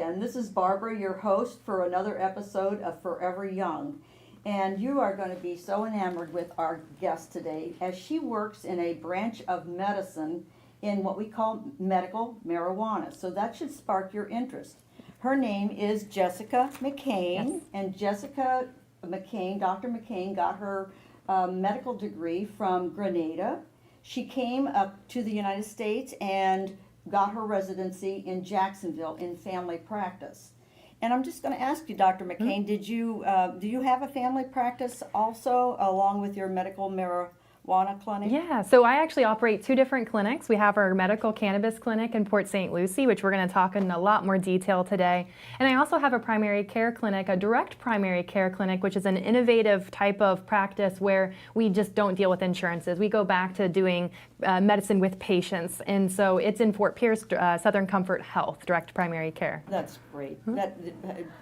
again. This is Barbara, your host for another episode of Forever Young. And you are going to be so enamored with our guest today as she works in a branch of medicine in what we call medical marijuana. So that should spark your interest. Her name is Jessica McCain. Yes. And Jessica McCain, Dr. McCain, got her medical degree from Grenada. She came up to the United States and got her residency in Jacksonville in family practice. And I'm just going to ask you, Dr. McCain, do you have a family practice also along with your medical marijuana clinic? Yeah, so I actually operate two different clinics. We have our medical cannabis clinic in Port St. Lucie, which we're going to talk in a lot more detail today. And I also have a primary care clinic, a direct primary care clinic, which is an innovative type of practice where we just don't deal with insurances. We go back to doing medicine with patients. And so it's in Fort Pierce, Southern Comfort Health, direct primary care. That's great.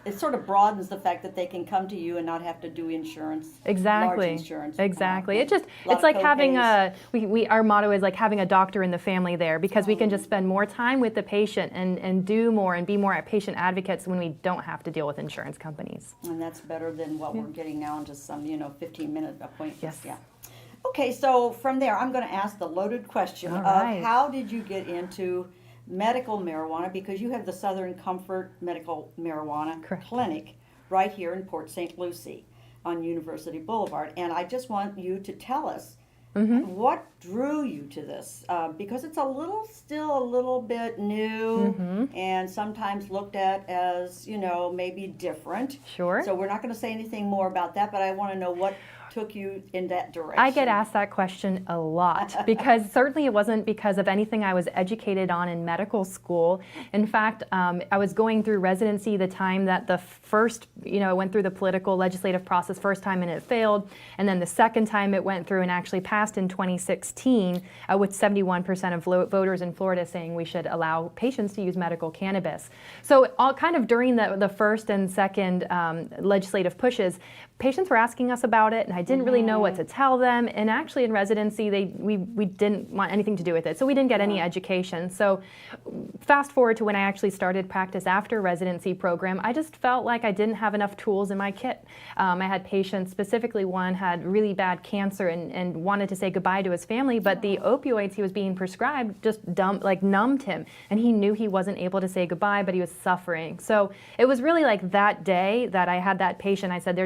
It sort of broadens the fact that they can come to you and not have to do insurance. Exactly. Large insurance. Exactly. It's like having our motto is like having a doctor in the family there, because we can just spend more time with the patient and do more and be more patient advocates when we don't have to deal with insurance companies. And that's better than what we're getting now into some, 15-minute appointments. Yes. Yeah. Okay, so from there, I'm going to ask the loaded question All of right. how did you get into medical marijuana, because you have the Southern Comfort Medical Marijuana Correct. Clinic right here in Port St. Lucie on University Boulevard. And I just want you to tell us what drew you to this, because it's still a little bit new and sometimes looked at as, maybe different. Sure. So we're not going to say anything more about that, but I want to know what took you in that direction. I get asked that question a lot, because certainly it wasn't because of anything I was educated on in medical school. In fact, I was going through residency the time that the first, it went through the political legislative process first time and it failed. And then the second time it went through and actually passed in 2016 with 71% of voters in Florida saying we should allow patients to use medical cannabis. So all kind of during the first and second legislative pushes, patients were asking us about it, and I didn't really know what to tell them. And actually in residency, we didn't want anything to do with it, so we didn't get any education. So fast forward to when I actually started practice after residency program, I just felt like I didn't have enough tools in my kit. I had patients, specifically one had really bad cancer and wanted to say goodbye to his family, but the opioids he was being prescribed just numbed him, and he knew he wasn't able to say goodbye, but he was suffering. So it was really like that day that I had that patient, I said,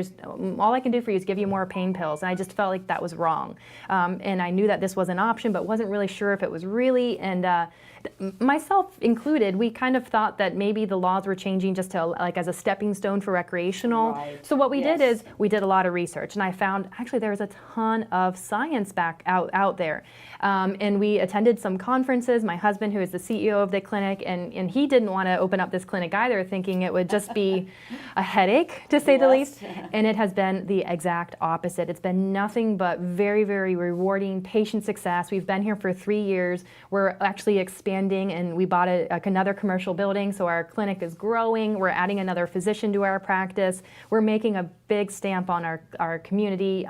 all I can do for you is give you more pain pills. And I just felt like that was wrong. And I knew that this was an option, but wasn't really sure if it was really. And myself included, we kind of thought that maybe the laws were changing just to as a stepping stone for recreational. Right. So what we did is we did a lot of research, and I found actually there was a ton of science back out there. And we attended some conferences. My husband, who is the CEO of the clinic, and he didn't want to open up this clinic either, thinking it would just be a headache, to say the least. And it has been the exact opposite. It's been nothing but very, very rewarding patient success. We've been here for 3 years. We're actually expanding, and we bought another commercial building, so our clinic is growing. We're adding another physician to our practice. We're making a big stamp on our community.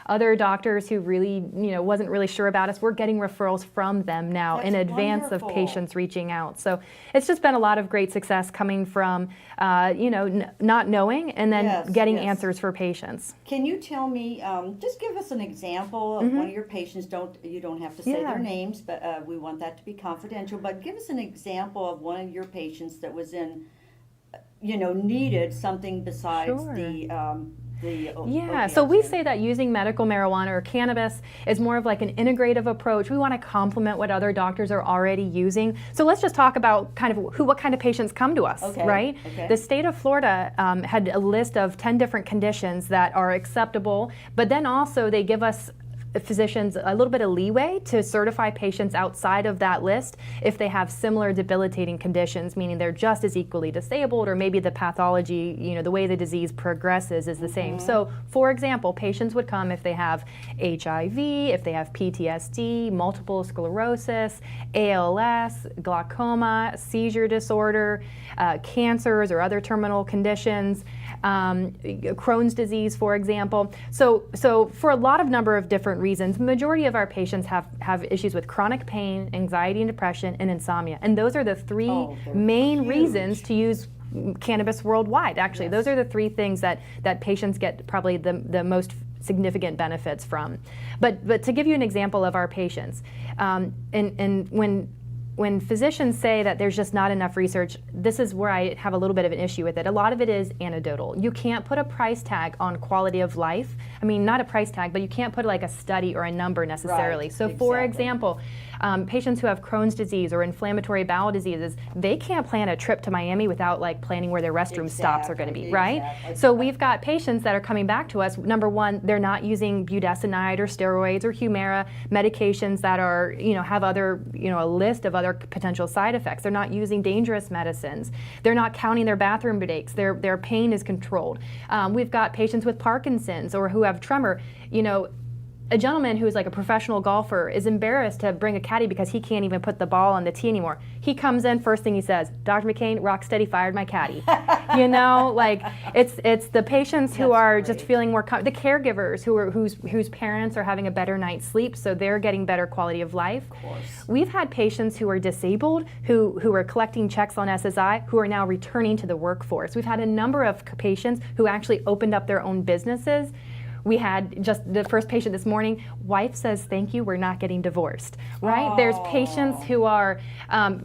Other doctors who really, wasn't really sure about us, we're getting referrals from them now. That's in advance wonderful. of patients reaching out. So it's just been a lot of great success coming from, not knowing and then getting answers for patients. Can you tell me, just give us an example of one of your patients? You don't have to say their names, but we want that to be confidential. But give us an example of one of your patients that was needed something besides the Yeah, so we say that using medical marijuana or cannabis is more of like an integrative approach. We want to complement what other doctors are already using. So let's just talk about kind of what kind of patients come to us, right? Okay. The state of Florida had a list of 10 different conditions that are acceptable, but then also they give us physicians a little bit of leeway to certify patients outside of that list if they have similar debilitating conditions, meaning they're just as equally disabled, or maybe the pathology, the way the disease progresses is the same. So, for example, patients would come if they have HIV, if they have PTSD, multiple sclerosis, ALS, glaucoma, seizure disorder, cancers or other terminal conditions, Crohn's disease, for example. So for a lot of number of different reasons, majority of our patients have issues with chronic pain, anxiety and depression, and insomnia. And those are the three main reasons to use cannabis worldwide. Actually, Yes. those are the three things that patients get probably the most significant benefits from. But to give you an example of our patients, and when physicians say that there's just not enough research, this is where I have a little bit of an issue with it. A lot of it is anecdotal. You can't put a price tag on quality of life. I mean, not a price tag, but you can't put like a study or a number necessarily. Right, So for exactly. example, patients who have Crohn's disease or inflammatory bowel diseases, they can't plan a trip to Miami without like planning where their restroom stops are going to be, right? Exactly. So we've got patients that are coming back to us. Number one, they're not using budesonide or steroids or Humira medications that are, have other, a list of other potential side effects. They're not using dangerous medicines. They're not counting their bathroom breaks. Their pain is controlled. We've got patients with Parkinson's or who have tremor. A gentleman who's like a professional golfer is embarrassed to bring a caddy because he can't even put the ball on the tee anymore. He comes in, first thing he says, "Dr. McCain, Rocksteady fired my caddy." Like it's the patients who That's are great. just feeling more the caregivers whose parents are having a better night's sleep, so they're getting better quality of life. Of course. We've had patients who are disabled, who are collecting checks on SSI, who are now returning to the workforce. We've had a number of patients who actually opened up their own businesses. We had just the first patient this morning, wife says, "Thank you, we're not getting divorced," right? Oh. There's patients who are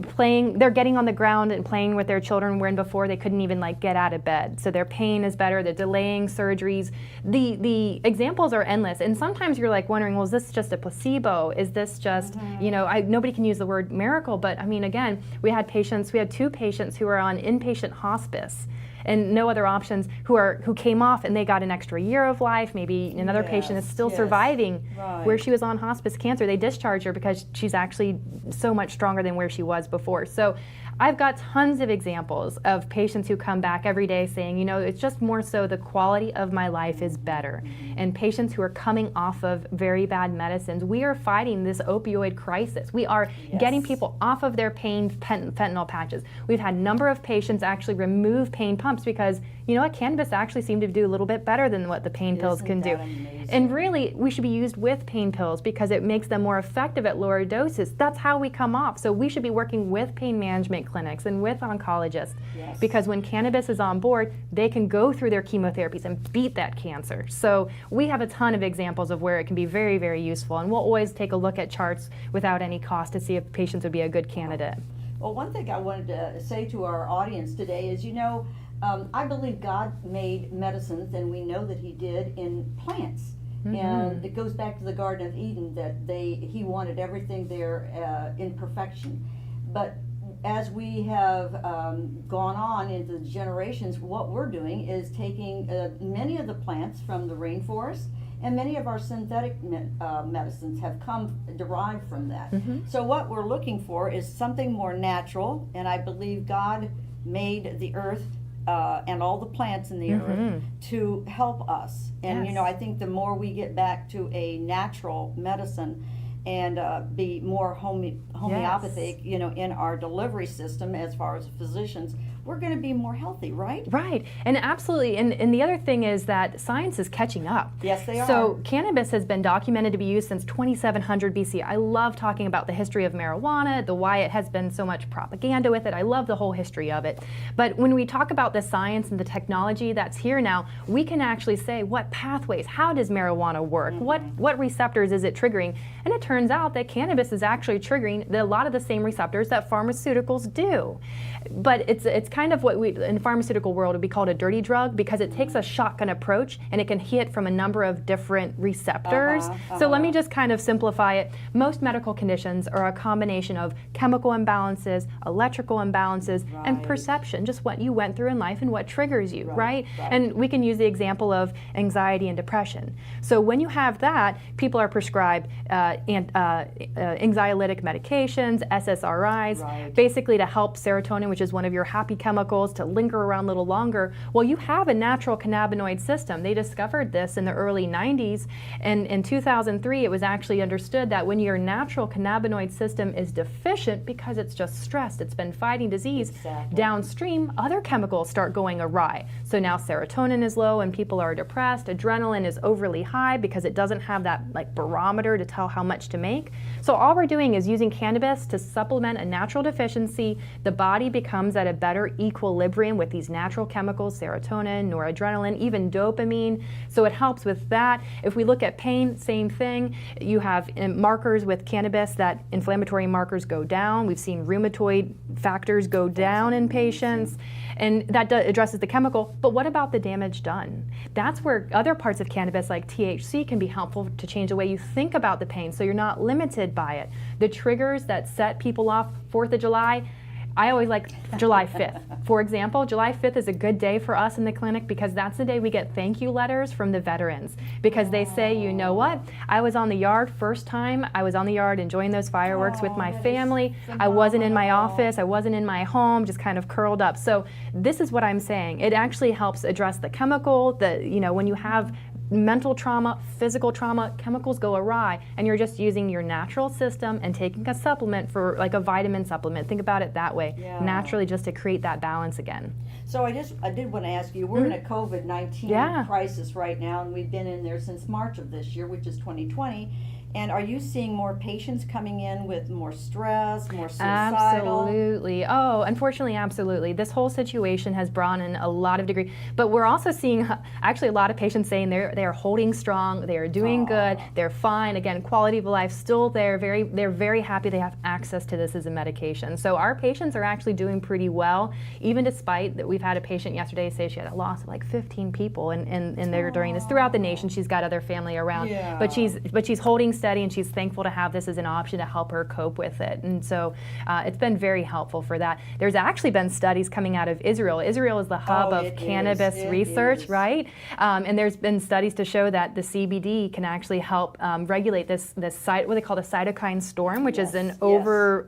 playing, they're getting on the ground and playing with their children when before they couldn't even like get out of bed. So their pain is better, they're delaying surgeries. The examples are endless. And sometimes you're like wondering, well, is this just a placebo? Is this just, nobody can use the word miracle, but I mean, again, we had two patients who are on inpatient hospice and no other options, who came off and they got an extra year of life. Maybe another patient is still yes. surviving Right. where she was on hospice cancer. They discharged her because she's actually so much stronger than where she was before. So I've got tons of examples of patients who come back every day saying, it's just more so the quality of my life is better. And patients who are coming off of very bad medicines, we are fighting this opioid crisis. We are getting people off of their pain fentanyl patches. We've had a number of patients actually remove pain pumps because, cannabis actually seemed to do a little bit better than what the pain pills can do. that amazing? And really, we should be used with pain pills because it makes them more effective at lower doses. That's how we come off. So we should be working with pain management clinics and with oncologists Yes. because when cannabis is on board, they can go through their chemotherapies and beat that cancer. So we have a ton of examples of where it can be very, very useful. And we'll always take a look at charts without any cost to see if patients would be a good candidate. Well, one thing I wanted to say to our audience today is, I believe God made medicines, and we know that He did, in plants. And it goes back to the Garden of Eden that He wanted everything there in perfection. But as we have gone on into the generations, what we're doing is taking many of the plants from the rainforest, and many of our synthetic medicines have derived from that. So what we're looking for is something more natural, and I believe God made the earth and all the plants in the earth to help us. And Yes. I think the more we get back to a natural medicine and be more homeopathic, in our delivery system as far as physicians, we're going to be more healthy, right? Right, and absolutely, and the other thing is that science is catching up. Yes, they are. So cannabis has been documented to be used since 2700 BC. I love talking about the history of marijuana, why it has been so much propaganda with it. I love the whole history of it. But when we talk about the science and the technology that's here now, we can actually say what pathways, how does marijuana work, what receptors is it triggering? And it turns out that cannabis is actually triggering a lot of the same receptors that pharmaceuticals do. But it's kind of what we, in the pharmaceutical world, would be called a dirty drug because it takes a shotgun approach and it can hit from a number of different receptors. So let me just kind of simplify it. Most medical conditions are a combination of chemical imbalances, electrical imbalances, and Right. perception, just what you went through in life and what triggers you, right? Right. And we can use the example of anxiety and depression. So when you have that, people are prescribed anxiolytic medications, SSRIs, Right. basically to help serotonin, which is one of your happy chemicals, to linger around a little longer. Well, you have a natural cannabinoid system. They discovered this in the early 90s, and in 2003 it was actually understood that when your natural cannabinoid system is deficient because it's just stressed, it's been fighting disease, Exactly. downstream other chemicals start going awry. So now serotonin is low and people are depressed, adrenaline is overly high because it doesn't have that like barometer to tell how much to make. So all we're doing is using cannabis to supplement a natural deficiency. The body becomes at a better proper equilibrium with these natural chemicals, serotonin, noradrenaline, even dopamine. So it helps with that. If we look at pain, same thing. You have markers with cannabis that inflammatory markers go down. We've seen rheumatoid factors go down in patients, and that addresses the chemical. But what about the damage done? That's where other parts of cannabis like THC can be helpful to change the way you think about the pain, so you're not limited by it. The triggers that set people off, 4th of July, I always like July 5th. For example, July 5th is a good day for us in the clinic because that's the day we get thank you letters from the veterans, because they say, you know what, I was on the yard first time, I was on the yard enjoying those fireworks with my family, I wasn't in my office, I wasn't in my home, just kind of curled up. So this is what I'm saying. It actually helps address the chemical, when you have mental trauma, physical trauma, chemicals go awry, and you're just using your natural system and taking a supplement for like a vitamin supplement. Think about it that way, naturally, just to create that balance again. So I did want to ask you, we're in a COVID-19 crisis right now, and we've been in there since March of this year, which is 2020. And are you seeing more patients coming in with more stress, more suicidal? Absolutely. Oh, unfortunately, absolutely. This whole situation has brought in a lot of degree, but we're also seeing actually a lot of patients saying they're holding strong, they are doing good, they're fine. Again, quality of life still there. They're very happy they have access to this as a medication. So our patients are actually doing pretty well, even despite that we've had a patient yesterday say she had a loss of like 15 people in there during this throughout the nation. She's got other family around, but she's holding steady, and she's thankful to have this as an option to help her cope with it. And so it's been very helpful for that. There's actually been studies coming out of Israel. Israel is the hub of cannabis research, right? And there's been studies to show that the CBD can actually help regulate this what they call the cytokine storm, which is an over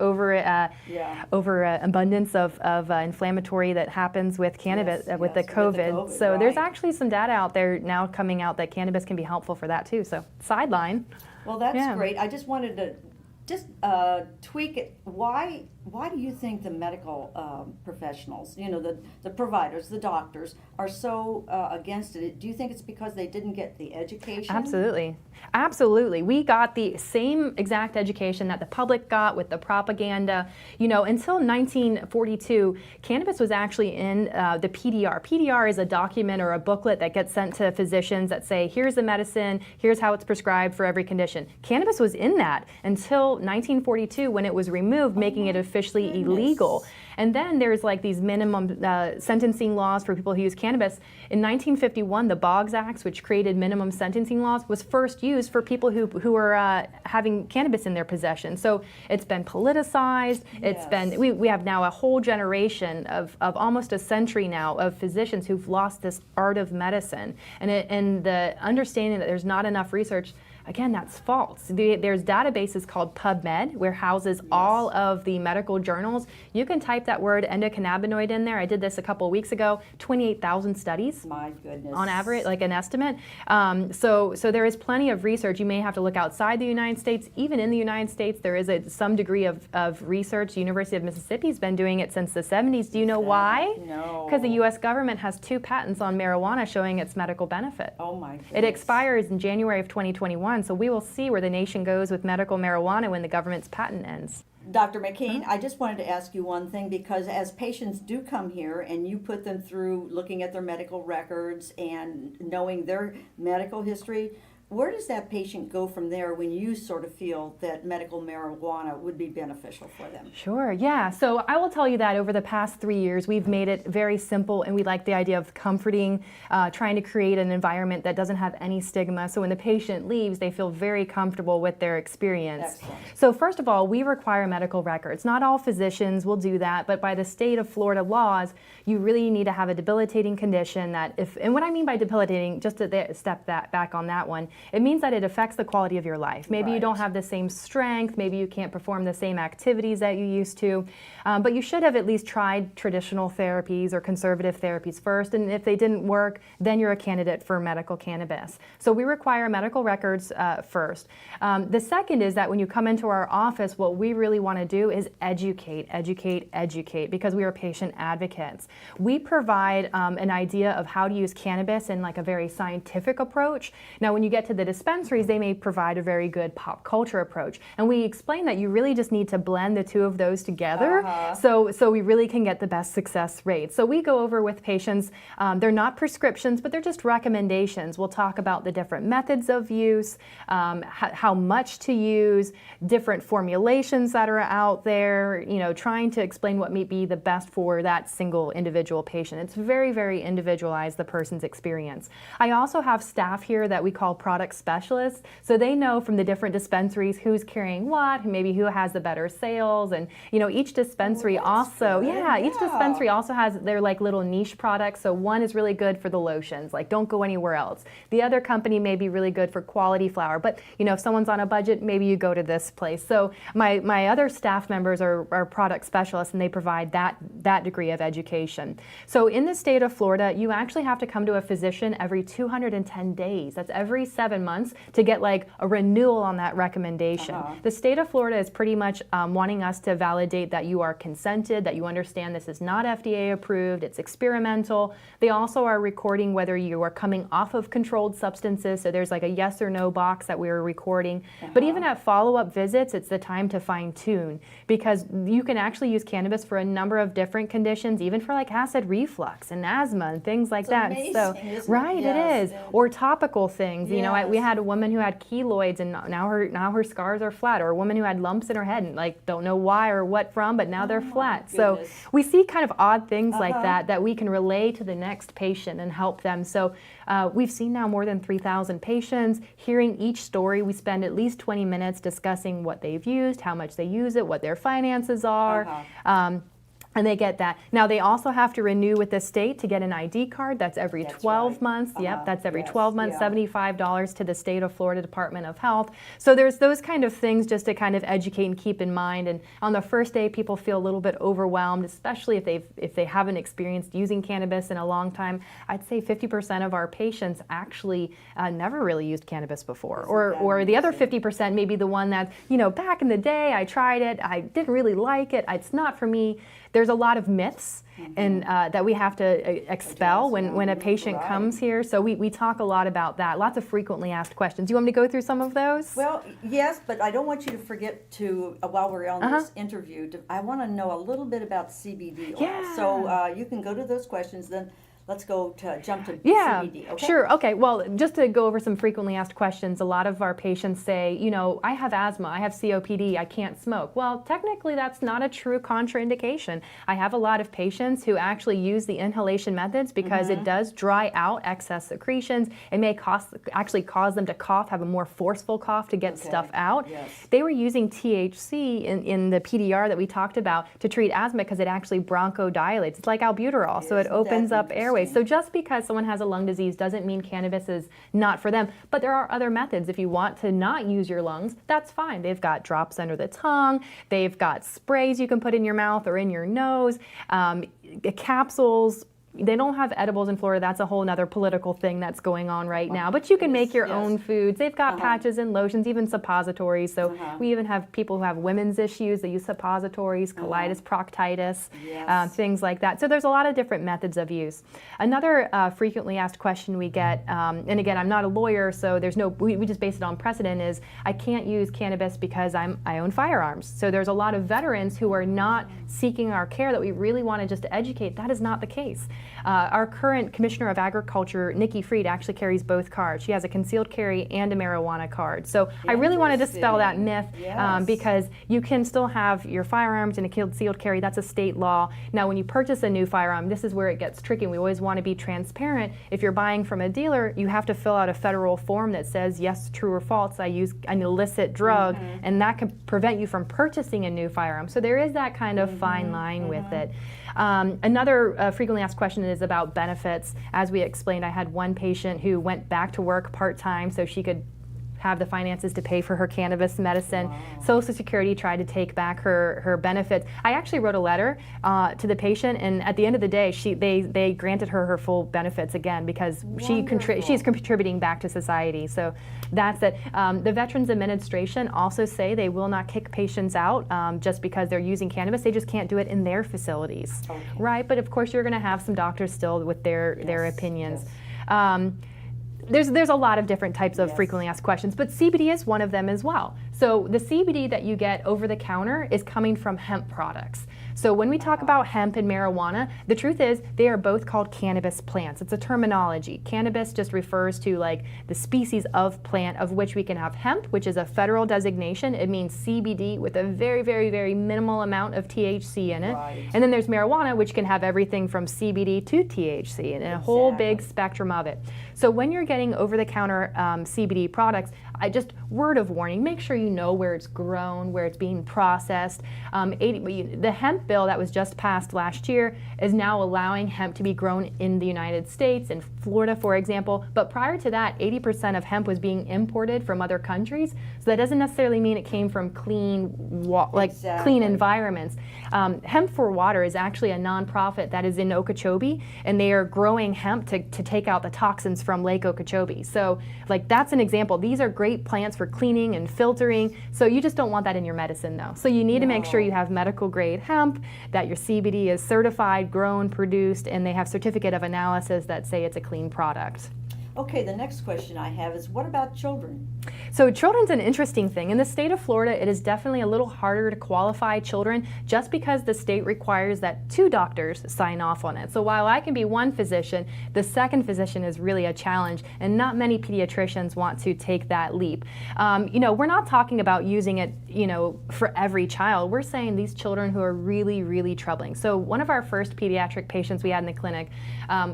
abundance of inflammatory that happens with cannabis with the COVID. So there's actually some data out there now coming out that cannabis can be helpful for that too. So sideline. Well, that's great. I just wanted to tweak it. Why do you think the medical professionals, the providers, the doctors, are so against it? Do you think it's because they didn't get the education? Absolutely. Absolutely. We got the same exact education that the public got with the propaganda. Until 1942, cannabis was actually in the PDR. PDR is a document or a booklet that gets sent to physicians that say, here's the medicine, here's how it's prescribed for every condition. Cannabis was in that until 1942 when it was removed, making it officially illegal. And then there's like these minimum sentencing laws for people who use cannabis. In 1951, the Boggs Act, which created minimum sentencing laws, was first used for people who were having cannabis in their possession. So it's been politicized. It's been we have now a whole generation of almost a century now of physicians who've lost this art of medicine, and the understanding that there's not enough research. Again, that's false. There's databases called PubMed, where houses all of the medical journals. You can type that word endocannabinoid in there. I did this a couple of weeks ago. 28,000 studies. My goodness. On average, like an estimate. So there is plenty of research. You may have to look outside the United States. Even in the United States, there is some degree of research. The University of Mississippi has been doing it since the 70s. Do you know why? No. Because the U.S. government has 2 patents on marijuana showing its medical benefit. Oh my goodness. It expires in January of 2021. So we will see where the nation goes with medical marijuana when the government's patent ends. Dr. McCain, I just wanted to ask you one thing, because as patients do come here and you put them through looking at their medical records and knowing their medical history, where does that patient go from there when you sort of feel that medical marijuana would be beneficial for them? Sure, yeah. So I will tell you that over the past 3 years, we've made it very simple, and we like the idea of comforting, trying to create an environment that doesn't have any stigma. So when the patient leaves, they feel very comfortable with their experience. Excellent. So first of all, we require medical records. Not all physicians will do that, but by the state of Florida laws, you really need to have a debilitating condition that and what I mean by debilitating, just to step back on that one, it means that it affects the quality of your life. Maybe you don't have the same strength, maybe you can't perform the same activities that you used to, but you should have at least tried traditional therapies or conservative therapies first, and if they didn't work, then you're a candidate for medical cannabis. So we require medical records first. The second is that when you come into our office, what we really want to do is educate, because we are patient advocates. We provide an idea of how to use cannabis in like a very scientific approach. Now, when you get to into the dispensaries, they may provide a very good pop culture approach. And we explain that you really just need to blend the two of those together, so we really can get the best success rate. So we go over with patients, they're not prescriptions, but they're just recommendations. We'll talk about the different methods of use, how much to use, different formulations that are out there, trying to explain what may be the best for that single individual patient. It's very, very individualized, the person's experience. I also have staff here that we call product specialists, so they know from the different dispensaries who's carrying what, maybe who has the better sales, and each dispensary each dispensary also has their like little niche products. So one is really good for the lotions, like don't go anywhere else. The other company may be really good for quality flour, but if someone's on a budget, maybe you go to this place. So my other staff members are product specialists, and they provide that degree of education. So in the state of Florida, you actually have to come to a physician every 210 days. That's every 7 months to get like a renewal on that recommendation. The state of Florida is pretty much wanting us to validate that you are consented, that you understand this is not FDA approved, it's experimental. They also are recording whether you are coming off of controlled substances, so there's like a yes or no box that we're recording. But even at follow-up visits, it's the time to fine-tune, because you can actually use cannabis for a number of different conditions, even for like acid reflux and asthma and things like that. Amazing, so isn't it? It is. Or topical things. We Yes. had a woman who had keloids, and now her scars are flat, or a woman who had lumps in her head and like don't know why or what from, but now they're flat. So goodness. we see kind of odd things like that we can relay to the next patient and help them. So we've seen now more than 3,000 patients. Hearing each story, we spend at least 20 minutes discussing what they've used, how much they use it, what their finances are. And they get that. Now, they also have to renew with the state to get an ID card. That's every 12 months. Yep, that's every 12 months, $75 to the state of Florida Department of Health. So there's those kind of things just to kind of educate and keep in mind. And on the first day, people feel a little bit overwhelmed, especially if they haven't experienced using cannabis in a long time. I'd say 50% of our patients actually never really used cannabis before. Or the other 50% may be the one that, back in the day, I tried it, I didn't really like it, it's not for me. There's a lot of myths and that we have to expel when a patient comes here. So we talk a lot about that. Lots of frequently asked questions. Do you want me to go through some of those? Well, yes, but I don't want you to forget to, while we're on this interview, I want to know a little bit about CBD oil. So you can go to those questions, then let's jump to CBD, okay? Sure. Okay. Well, just to go over some frequently asked questions, a lot of our patients say, I have asthma, I have COPD, I can't smoke. Well, technically that's not a true contraindication. I have a lot of patients who actually use the inhalation methods because it does dry out excess secretions. It may actually cause them to cough, have a more forceful cough to get stuff out. Yes. They were using THC in the PDR that we talked about to treat asthma because it actually bronchodilates. It's like albuterol, so it opens up airways. So just because someone has a lung disease doesn't mean cannabis is not for them. But there are other methods. If you want to not use your lungs, that's fine. They've got drops under the tongue. They've got sprays you can put in your mouth or in your nose, capsules. They don't have edibles in Florida. That's a whole other political thing that's going on right now. But you can make your own foods. They've got patches and lotions, even suppositories. So we even have people who have women's issues. They use suppositories, colitis, proctitis, things like that. So there's a lot of different methods of use. Another frequently asked question we get, and again, I'm not a lawyer, so we just base it on precedent, is I can't use cannabis because I own firearms. So there's a lot of veterans who are not seeking our care that we really want to just educate. That is not the case. Our current Commissioner of Agriculture, Nikki Fried, actually carries both cards. She has a concealed carry and a marijuana card. So I really want to dispel that myth because you can still have your firearms in a concealed carry. That's a state law. Now, when you purchase a new firearm, this is where it gets tricky. We always want to be transparent. If you're buying from a dealer, you have to fill out a federal form that says, yes, true or false, I use an illicit drug, and that can prevent you from purchasing a new firearm. So there is that kind of fine line with it. Another frequently asked question is about benefits. As we explained, I had one patient who went back to work part-time so she could have the finances to pay for her cannabis medicine. Social Security tried to take back her benefits. I actually wrote a letter to the patient, and at the end of the day, they granted her full benefits again because she's contributing back to society. So that's it. The Veterans Administration also say they will not kick patients out just because they're using cannabis. They just can't do it in their facilities, right? But of course, you're going to have some doctors still with their opinions. There's a lot of different types of Yes. frequently asked questions, but CBD is one of them as well. So the CBD that you get over the counter is coming from hemp products. So when we talk about hemp and marijuana, the truth is they are both called cannabis plants. It's a terminology. Cannabis just refers to like the species of plant of which we can have hemp, which is a federal designation. It means CBD with a very, very, very minimal amount of THC in it. Right. And then there's marijuana, which can have everything from CBD to THC and a whole big Exactly. spectrum of it. So when you're getting over-the-counter CBD products, word of warning, make sure you know where it's grown, where it's being processed. The hemp bill that was just passed last year is now allowing hemp to be grown in the United States, in Florida, for example. But prior to that, 80% of hemp was being imported from other countries. So that doesn't necessarily mean it came from clean Exactly. environments. Hemp for Water is actually a nonprofit that is in Okeechobee, and they are growing hemp to take out the toxins from Lake Okeechobee. So like that's an example. These are great plants for cleaning and filtering. So you just don't want that in your medicine though. So you need to make sure No. you have medical grade hemp, that your CBD is certified, grown, produced, and they have certificate of analysis that say it's a clean product. Okay, the next question I have is, what about children? So children's an interesting thing. In the state of Florida, it is definitely a little harder to qualify children just because the state requires that 2 doctors sign off on it. So while I can be one physician, the second physician is really a challenge, and not many pediatricians want to take that leap. We're not talking about using it, for every child. We're saying these children who are really, really troubling. So one of our first pediatric patients we had in the clinic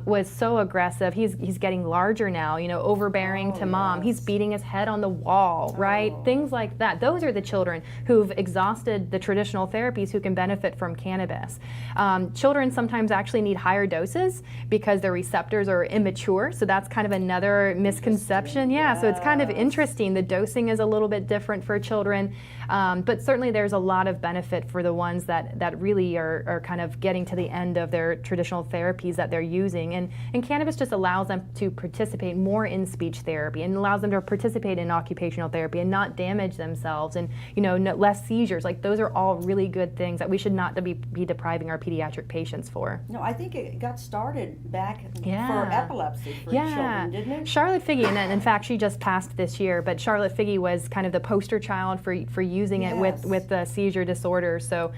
was so aggressive. He's getting larger now, overbearing to mom. Yes. He's beating his head on the wall, right? Oh. Things like that. Those are the children who've exhausted the traditional therapies who can benefit from cannabis. Children sometimes actually need higher doses because their receptors are immature, so that's kind of another misconception. Yeah, so it's kind of Yes. interesting. The dosing is a little bit different for children, but certainly there's a lot of benefit for the ones that really are kind of getting to the end of their traditional therapies that they're using. And cannabis just allows them to participate more in speech therapy and allows them to participate in occupational therapy and not damage themselves, and less seizures. Like those are all really good things that we should not be depriving our pediatric patients for. No, I think it got started back for Yeah. epilepsy for Yeah, children, didn't it? Charlotte Figge, and in fact she just passed this year, but Charlotte Figge was kind of the poster child for using it Yes. with the seizure disorder. So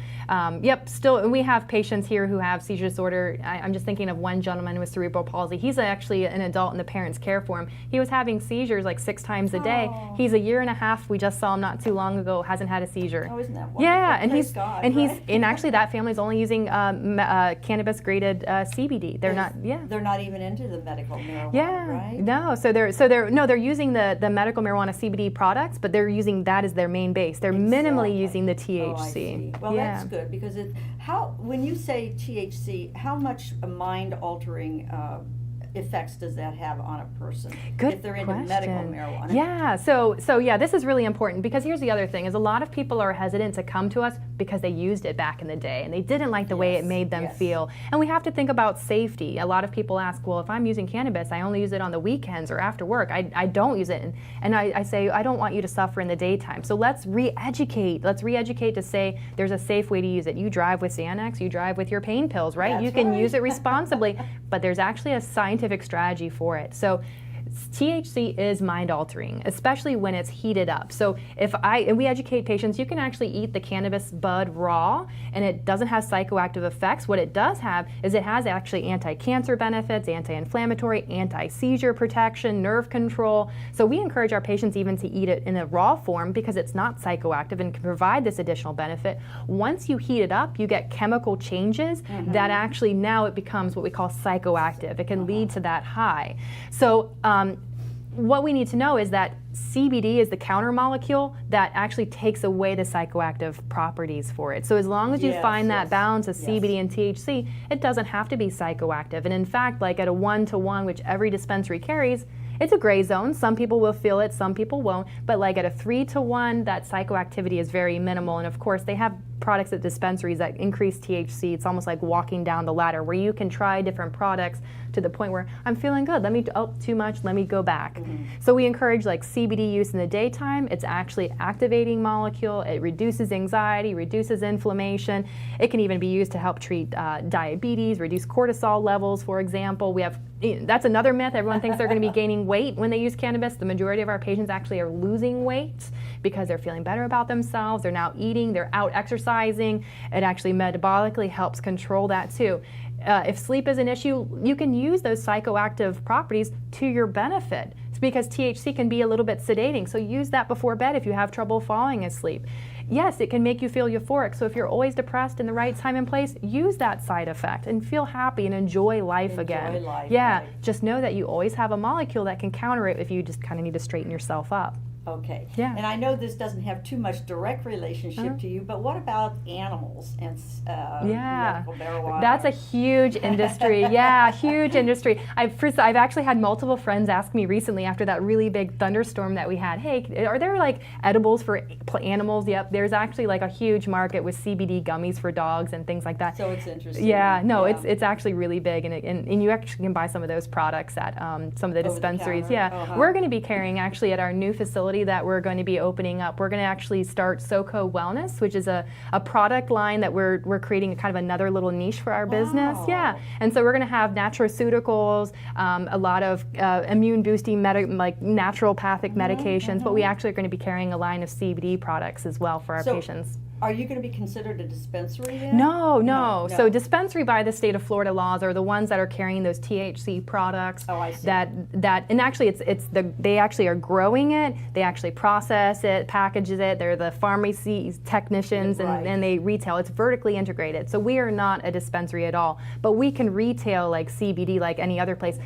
still we have patients here who have seizure disorder. I'm just thinking of one gentleman with cerebral palsy. He's actually an adult and the parents care for him. He was having seizures like 6 times a day. Oh. He's a year and a half. We just saw him not too long ago. Hasn't had a seizure. Oh, isn't that wonderful? Yeah, and Praise he's God, and he's right? and actually that family's only using cannabis graded CBD. They're not. Yeah. They're not even into the medical marijuana, Yeah, right? no. So they're using the medical marijuana CBD products, but they're using that as their main base. They're minimally Exactly. using the Oh, I THC. see. Well, yeah. that's good because when you say THC, how much mind altering effects does that have on a person Good if they're into medical question. marijuana? Yeah, so yeah, this is really important because here's the other thing: is a lot of people are hesitant to come to us because they used it back in the day and they didn't like the way it Yes, made them yes. feel. And we have to think about safety. A lot of people ask, well, if I'm using cannabis, I only use it on the weekends or after work. I don't use it, and I say I don't want you to suffer in the daytime. So let's re-educate. Let's re-educate to say there's a safe way to use it. You drive with Xanax, you drive with your pain pills, right? That's You can right. use it responsibly, but there's actually a scientific strategy for it. So THC is mind altering, especially when it's heated up. So and we educate patients, you can actually eat the cannabis bud raw and it doesn't have psychoactive effects. What it does have is it has actually anti-cancer benefits, anti-inflammatory, anti-seizure protection, nerve control. So we encourage our patients even to eat it in a raw form because it's not psychoactive and can provide this additional benefit. Once you heat it up, you get chemical changes that actually now it becomes what we call psychoactive. It can lead to that high. So what we need to know is that CBD is the counter molecule that actually takes away the psychoactive properties for it. So as long as you Yes, find that yes, balance of yes. CBD and THC, it doesn't have to be psychoactive. And in fact, like at a 1-to-1, which every dispensary carries, it's a gray zone. Some people will feel it, some people won't. But like at a 3-to-1, that psychoactivity is very minimal. And of course, they have products at dispensaries that increase THC. It's almost like walking down the ladder where you can try different products to the point where I'm feeling good. Too much, let me go back. So we encourage like CBD use in the daytime. It's actually activating molecule. It reduces anxiety, reduces inflammation. It can even be used to help treat diabetes, reduce cortisol levels, for example. That's another myth. Everyone thinks they're going to be gaining weight when they use cannabis. The majority of our patients actually are losing weight because they're feeling better about themselves. They're now eating, they're out exercising. It actually metabolically helps control that too. If sleep is an issue, you can use those psychoactive properties to your benefit. It's because THC can be a little bit sedating, so use that before bed if you have trouble falling asleep. Yes, it can make you feel euphoric, so if you're always depressed in the right time and place, use that side effect and feel happy and enjoy life again. Yeah, right. Just know that you always have a molecule that can counter it if you just kind of need to straighten yourself up. Okay. Yeah. And I know this doesn't have too much direct relationship to you, but what about animals and medical marijuana? That's a huge industry. Yeah, huge industry. I've actually had multiple friends ask me recently after that really big thunderstorm that we had, hey, are there like edibles for animals? Yep, there's actually like a huge market with CBD gummies for dogs and things like that. So it's interesting. Yeah, no, yeah. It's actually really big, and you actually can buy some of those products at some of the dispensaries. Yeah, we're going to be carrying actually at our new facility that we're going to be opening up. We're going to actually start SoCo Wellness, which is a product line that we're creating kind of another little niche for our business. Yeah, and so we're going to have nutraceuticals, a lot of immune boosting like naturopathic medications, but we actually are going to be carrying a line of CBD products as well for our patients. Are you going to be considered a dispensary then? No. So dispensary by the state of Florida laws are the ones that are carrying those THC products. Oh, I see. And actually they actually are growing it. They actually process it, packages it. They're the pharmacy technicians and they retail. It's vertically integrated. So we are not a dispensary at all, but we can retail like CBD like any other place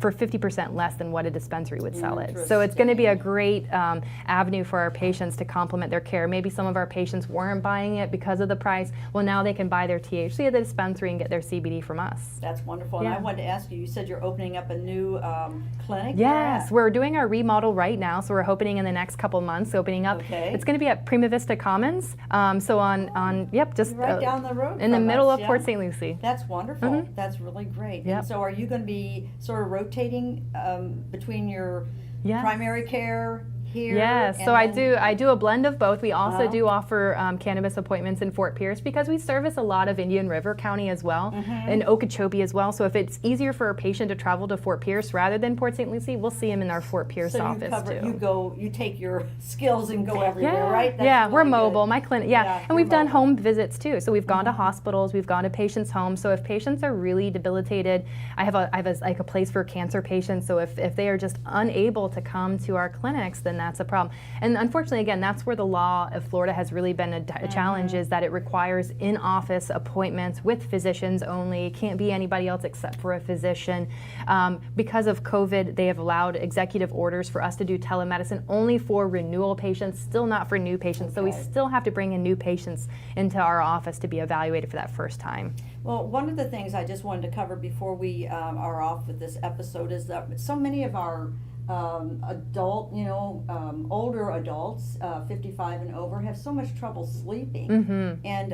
for 50% less than what a dispensary would sell it. So it's going to be a great avenue for our patients to complement their care. Maybe some of our patients weren't buying it because of the price. Well, now they can buy their THC at the dispensary and get their CBD from us. That's wonderful. And I wanted to ask you, you said you're opening up a new clinic? Yes, we're doing our remodel right now, so we're hoping in the next couple months opening up. Okay. It's going to be at Prima Vista Commons, so just right down the road in the middle of Port St. Lucie. That's wonderful. That's really great. Yep. And so are you going to be sort of rotating between your primary care here? Yes, so I do a blend of both. We also do offer cannabis appointments in Fort Pierce because we service a lot of Indian River County as well, and Okeechobee as well. So if it's easier for a patient to travel to Fort Pierce rather than Port St. Lucie, we'll see him in our Fort Pierce office too. You take your skills and go everywhere, right? That's really we're good. mobile. My clinic, and we've done home visits too. So we've gone to hospitals, we've gone to patients' homes. So if patients are really debilitated, I have a place for cancer patients. So if they are just unable to come to our clinics, then that's a problem. And unfortunately, again, that's where the law of Florida has really been a challenge, is that it requires in-office appointments with physicians only. It can't be anybody else except for a physician. Because of COVID, they have allowed executive orders for us to do telemedicine only for renewal patients, still not for new patients. So we still have to bring in new patients into our office to be evaluated for that first time. Well, one of the things I just wanted to cover before we are off with this episode is that so many of our older adults, 55 and over, have so much trouble sleeping, and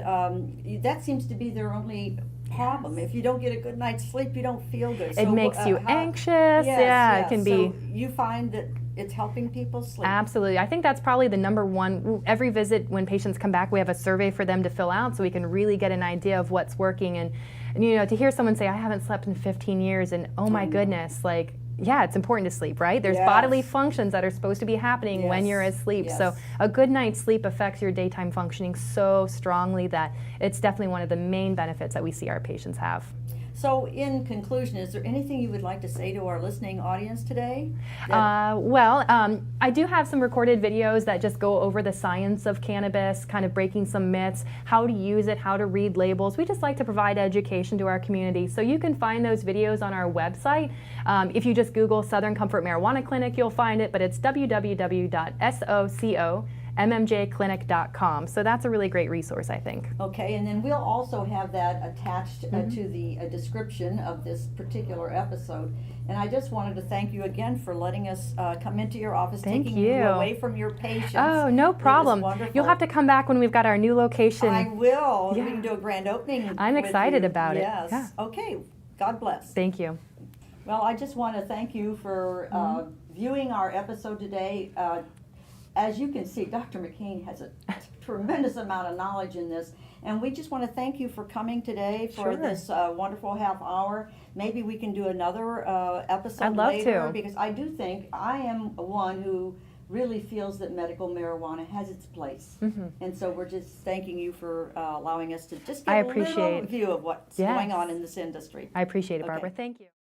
that seems to be their only problem. If you don't get a good night's sleep, you don't feel good. It makes you anxious. It can be. So you find that it's helping people sleep? Absolutely. I think that's probably the number one. Every visit, when patients come back, we have a survey for them to fill out so we can really get an idea of what's working. And to hear someone say, I haven't slept in 15 years, and oh my goodness, like, yeah, it's important to sleep, right? There's bodily functions that are supposed to be happening when you're asleep. So a good night's sleep affects your daytime functioning so strongly that it's definitely one of the main benefits that we see our patients have. So in conclusion, is there anything you would like to say to our listening audience today? I do have some recorded videos that just go over the science of cannabis, kind of breaking some myths, how to use it, how to read labels. We just like to provide education to our community. So you can find those videos on our website. If you just Google Southern Comfort Marijuana Clinic, you'll find it, but it's www.soco mmjclinic.com. So that's a really great resource, I think. Okay, and then we'll also have that attached to the description of this particular episode. And I just wanted to thank you again for letting us come into your office, Thank taking you. away from your patients. Oh, no problem. Wonderful. You'll have to come back when we've got our new location. I will. Yeah. We can do a grand opening. I'm with excited you. about it. Yes. Yeah. Okay. God bless. Thank you. Well, I just want to thank you for viewing our episode today. As you can see, Dr. McCain has a tremendous amount of knowledge in this, and we just want to thank you for coming today for Sure. this wonderful half hour. Maybe we can do another episode I'd love later, to. because I do think I am one who really feels that medical marijuana has its place. And so we're just thanking you for allowing us to just I get a little appreciate- view of what's Yes. going on in this industry. I appreciate it, Okay. Barbara. Thank you.